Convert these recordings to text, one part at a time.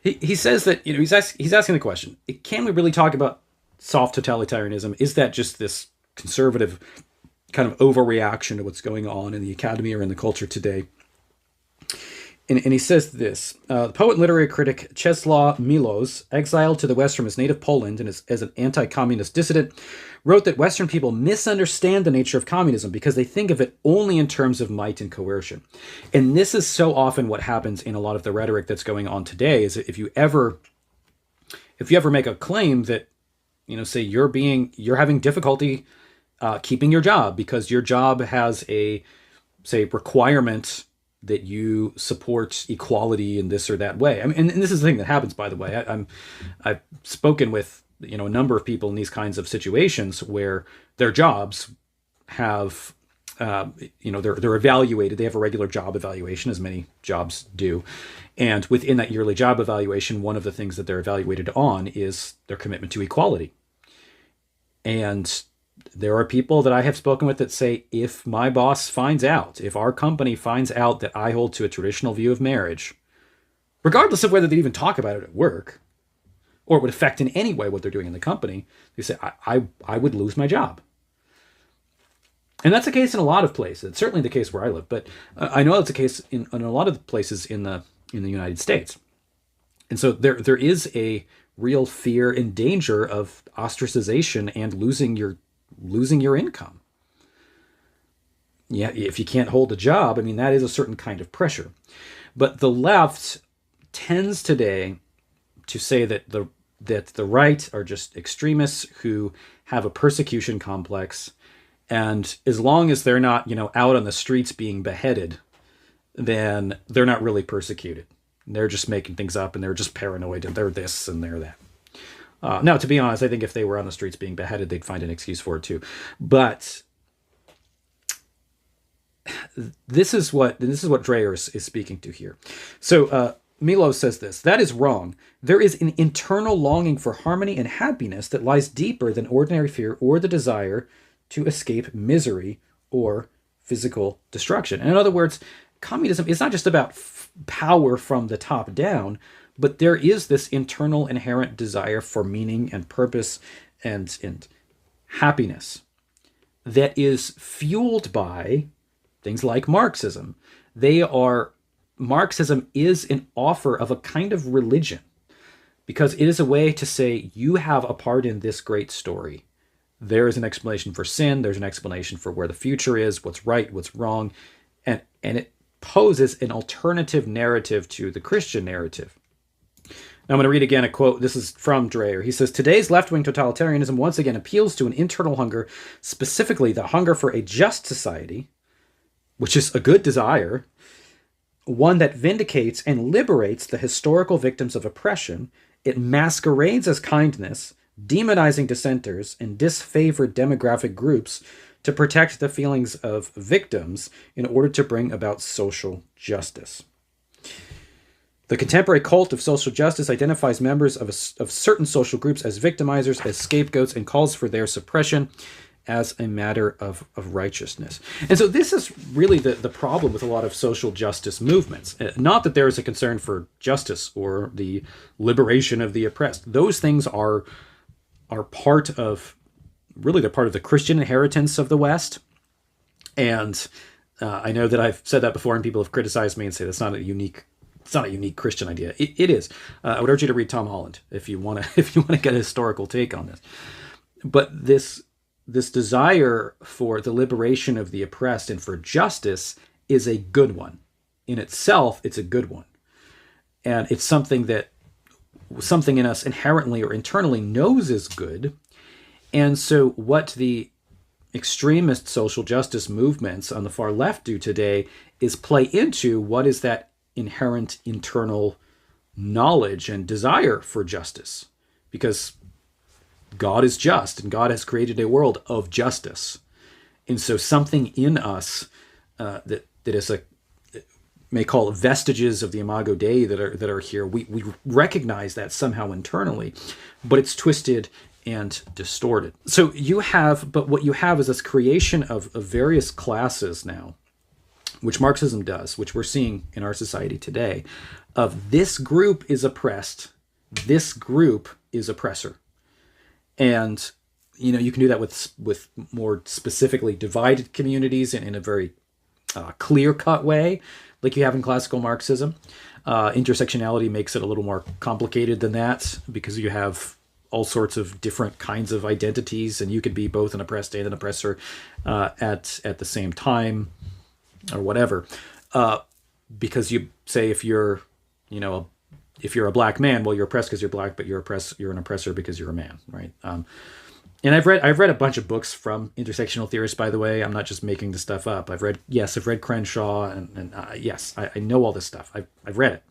he says that, he's asking the question: can we really talk about soft totalitarianism? Is that just this conservative kind of overreaction to what's going on in the academy or in the culture today? And he says this: the poet and literary critic Czesław Miłosz, exiled to the West from his native Poland and as an anti-communist dissident, wrote that Western people misunderstand the nature of communism because they think of it only in terms of might and coercion. And this is so often what happens in a lot of the rhetoric that's going on today, is that if you ever make a claim that, say you're having difficulty keeping your job because your job has a, say, requirement that you support equality in this or that way. I mean, and this is the thing that happens, by the way. I've spoken with a number of people in these kinds of situations where their jobs have, they're evaluated. They have a regular job evaluation, as many jobs do, and within that yearly job evaluation, one of the things that they're evaluated on is their commitment to equality. And there are people that I have spoken with that say, if my boss finds out, if our company finds out that I hold to a traditional view of marriage, regardless of whether they even talk about it at work or it would affect in any way what they're doing in the company, they say, I would lose my job. And that's the case in a lot of places. It's certainly the case where I live, but I know that's the case in a lot of the places in the United States. And so there is a real fear and danger of ostracization and losing your income. Yeah, if you can't hold a job, I mean, that is a certain kind of pressure. But the left tends today to say that the right are just extremists who have a persecution complex, and as long as they're not, out on the streets being beheaded, then they're not really persecuted. They're just making things up, and they're just paranoid, and they're this and they're that. Now, to be honest, I think if they were on the streets being beheaded, they'd find an excuse for it too. But this is what Dreher is speaking to here. So Milos says this: that is wrong. There is an internal longing for harmony and happiness that lies deeper than ordinary fear or the desire to escape misery or physical destruction. And in other words, communism is not just about power from the top down, but there is this internal inherent desire for meaning and purpose and happiness that is fueled by things like Marxism. Marxism is an offer of a kind of religion, because it is a way to say, you have a part in this great story. There is an explanation for sin. There's an explanation for where the future is, what's right, what's wrong. And it poses an alternative narrative to the Christian narrative. Now I'm going to read again a quote. This is from Dreher. He says, today's left-wing totalitarianism once again appeals to an internal hunger, specifically the hunger for a just society, which is a good desire, one that vindicates and liberates the historical victims of oppression. It masquerades as kindness, demonizing dissenters and disfavored demographic groups to protect the feelings of victims in order to bring about social justice. The contemporary cult of social justice identifies members of certain social groups as victimizers, as scapegoats, and calls for their suppression as a matter of righteousness. And so this is really the problem with a lot of social justice movements. Not that there is a concern for justice or the liberation of the oppressed. Those things are part of, really, they're part of the Christian inheritance of the West. And I know that I've said that before, and people have criticized me and say that's not a unique Christian idea. It is. I would urge you to read Tom Holland if you want to get a historical take on this. But this desire for the liberation of the oppressed and for justice is a good one. In itself, it's a good one. And it's something in us inherently or internally knows is good. And so what the extremist social justice movements on the far left do today is play into what is that inherent internal knowledge and desire for justice. Because God is just, and God has created a world of justice. And so something in us that is may call it vestiges of the Imago Dei that are here, we recognize that somehow internally, but it's twisted and distorted. So what you have is this creation of various classes now which Marxism does, which we're seeing in our society today, of this group is oppressed, this group is oppressor. And you can do that with more specifically divided communities in a very clear-cut way, like you have in classical Marxism. Intersectionality makes it a little more complicated than that, because you have all sorts of different kinds of identities, and you could be both an oppressed and an oppressor at the same time, or whatever. Because you say if you're a black man, well, you're oppressed because you're black, but you're an oppressor because you're a man, right? And I've read a bunch of books from intersectional theorists, by the way. I'm not just making this stuff up. I've read Crenshaw, and yes, I know all this stuff. I've read it.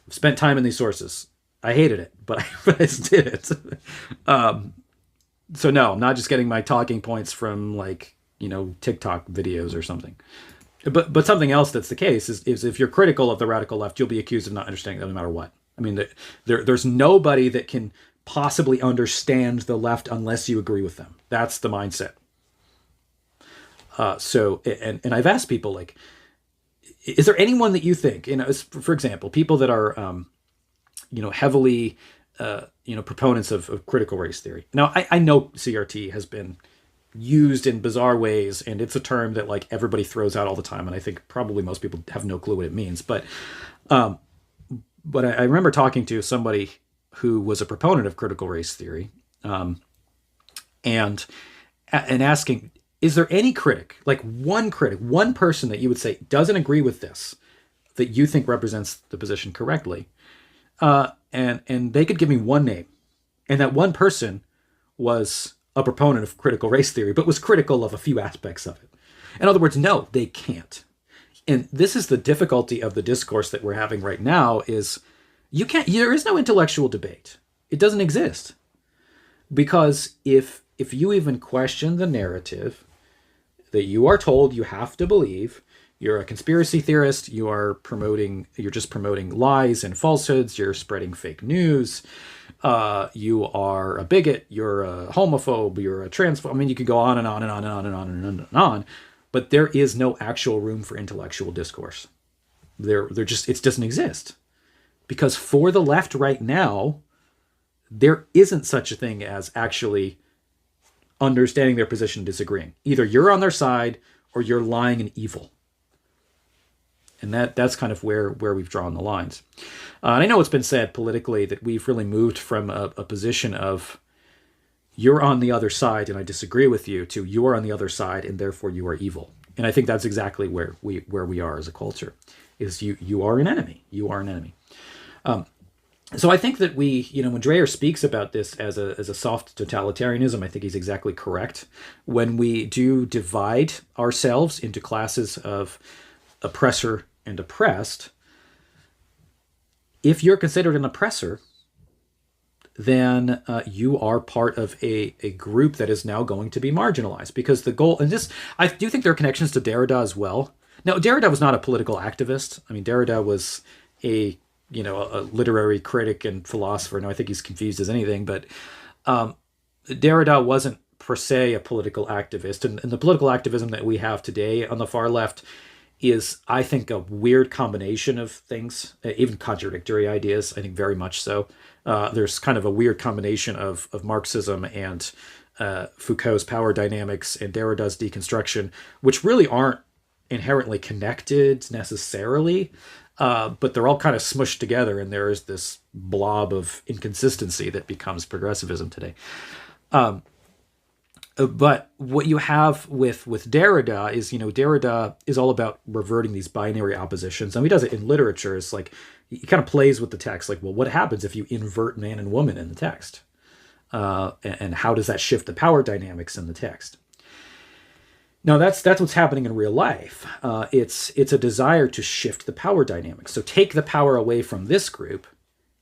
I've spent time in these sources. I hated it, but I did it. So no, I'm not just getting my talking points from TikTok videos or something. But something else that's the case is if you're critical of the radical left, you'll be accused of not understanding them no matter what. I mean, there's nobody that can possibly understand the left unless you agree with them. That's the mindset. And I've asked people, is there anyone that you think, for example, people that are, heavily, proponents of critical race theory. Now, I know CRT has been used in bizarre ways, and it's a term that everybody throws out all the time, and I think probably most people have no clue what it means. But I remember talking to somebody who was a proponent of critical race theory, and asking, is there any critic, one person that you would say doesn't agree with this, that you think represents the position correctly? And they could give me one name, and that one person was a proponent of critical race theory, but was critical of a few aspects of it. In other words, no, they can't. And this is the difficulty of the discourse that we're having right now, is there is no intellectual debate. It doesn't exist. Because if you even question the narrative that you are told you have to believe, you're a conspiracy theorist, you're just promoting lies and falsehoods, you're spreading fake news, you are a bigot, you're a homophobe, you're a transphobe. I mean, you could go on and on and on and on and on and on, but there is no actual room for intellectual discourse. It doesn't exist. Because for the left right now, there isn't such a thing as actually understanding their position and disagreeing. Either you're on their side or you're lying and evil. And that's kind of where we've drawn the lines. And I know it's been said politically that we've really moved from a position of you're on the other side and I disagree with you to you're on the other side and therefore you are evil. And I think that's exactly where we are as a culture, is you are an enemy. You are an enemy. So I think that when Dreher speaks about this as a soft totalitarianism, I think he's exactly correct. When we do divide ourselves into classes of oppressor and oppressed, if you're considered an oppressor, then you are part of a group that is now going to be marginalized. Because the goal, and this, I do think there are connections to Derrida as well. Now, Derrida was not a political activist. I mean, Derrida was a literary critic and philosopher. Now, I think he's confused as anything, but Derrida wasn't per se a political activist. And the political activism that we have today on the far left is, I think, a weird combination of things, even contradictory ideas, I think very much so. There's kind of a weird combination of Marxism and Foucault's power dynamics and Derrida's deconstruction, which really aren't inherently connected necessarily, but they're all kind of smushed together, and there is this blob of inconsistency that becomes progressivism today. But what you have with Derrida is, Derrida is all about reverting these binary oppositions. And he does it in literature. It's like, he kind of plays with the text. Like, well, what happens if you invert man and woman in the text? And how does that shift the power dynamics in the text? Now, that's what's happening in real life. It's a desire to shift the power dynamics. So take the power away from this group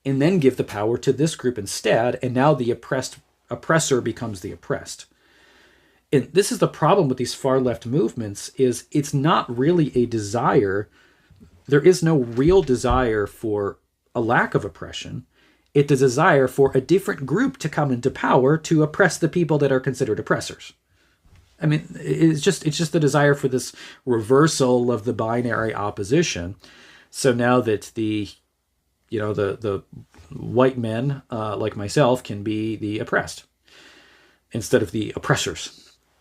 and then give the power to this group instead. And now the oppressor becomes the oppressed. And this is the problem with these far left movements, is it's not really a desire. There is no real desire for a lack of oppression. It's a desire for a different group to come into power to oppress the people that are considered oppressors. I mean, it's just the desire for this reversal of the binary opposition. So now that the white men like myself can be the oppressed instead of the oppressors.